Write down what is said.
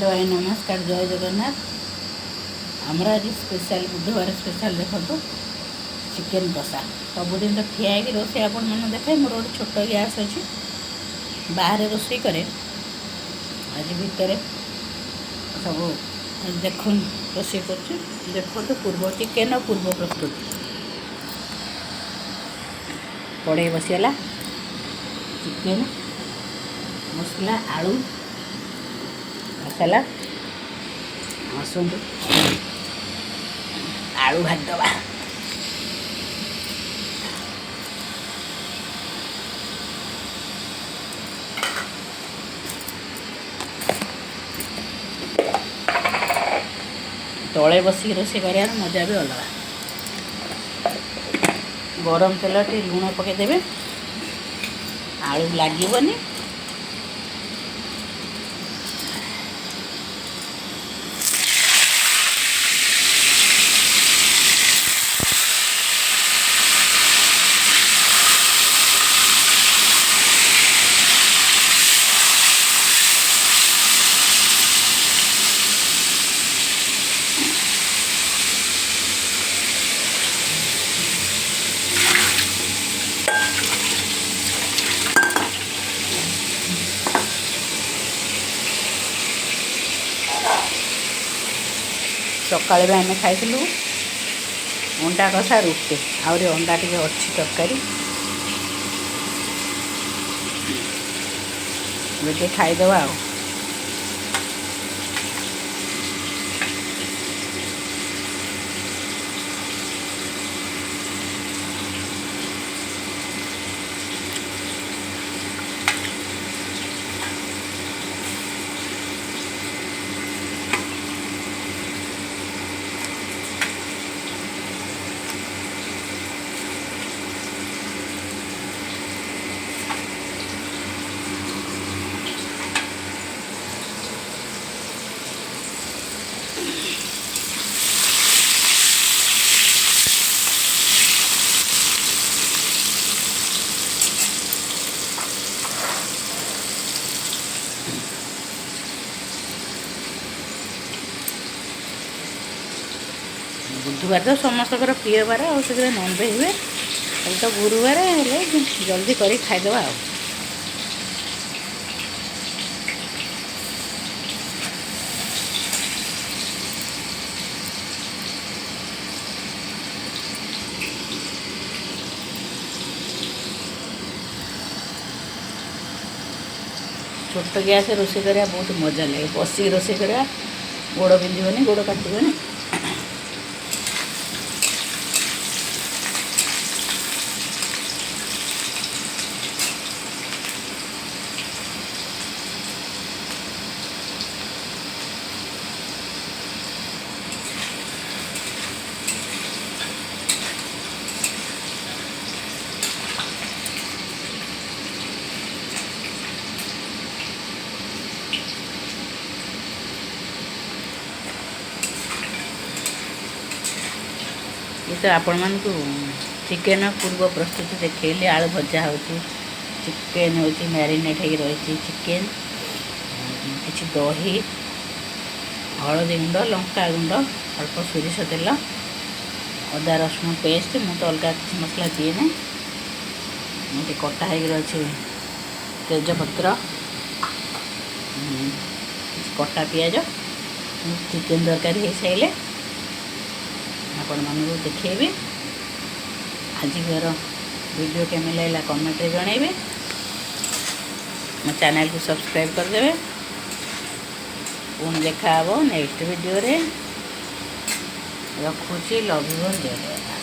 Hello भाई नमस्कार जय जगन्नाथ। आमर आज स्पेशल बुधवार स्पेशल देखो चिकेन कषा सबुदिन तो ठिया है रोसे आपण मैंने देखे मोर गोटे छोट गैस अच्छी बाहर रोसे करे आज भितर सब देख रोसे कर देखो तो पूर्व चिकेन पूर्व प्रस्तुति कड़े बसीगला चिकेन मसला आलू मसला आसतु आलू भाज दबा तले बसिक रोसे कर मजा भी अलग। गरम तेल टे लुण पकईदेवे आलू लगनी सका आम खाइलु अंडा कषा रुटी आहरी अंडा टे अच्छी तरकारी रुटी खाईदे आ बुधवार तो समस्त प्रिय बार आगे ननभेज हुए कल तो गुरुवार जल्दी कर खाईदे आ छोट गैस रोसे करा बहुत मजा लगे बसिक रोसे करा गोड़ बिंधबनी गोड़ काटबनी ये तो आपण मान चिकेन पूर्व प्रस्तुति देखली आलू भजा हो चिकेन हो मैरिनेट हो रही चिकेन किसी दही हलदी गुंड लंका गुंड अल्प सोरिष तेल अदा रसुण पेस्ट मुझे तो अलग किसी मसला दिए ना मुझे कटा हो तेजपत्र कटा पिज चिकेन तरकारी हो सारे आपण मानू देखेबी आज वीडियो केमी लगा कमेंट जनइबे मो चैनल को सब्सक्राइब करदे पुणी देखा नेक्स्ट वीडियो रे रखुची लव यू जय।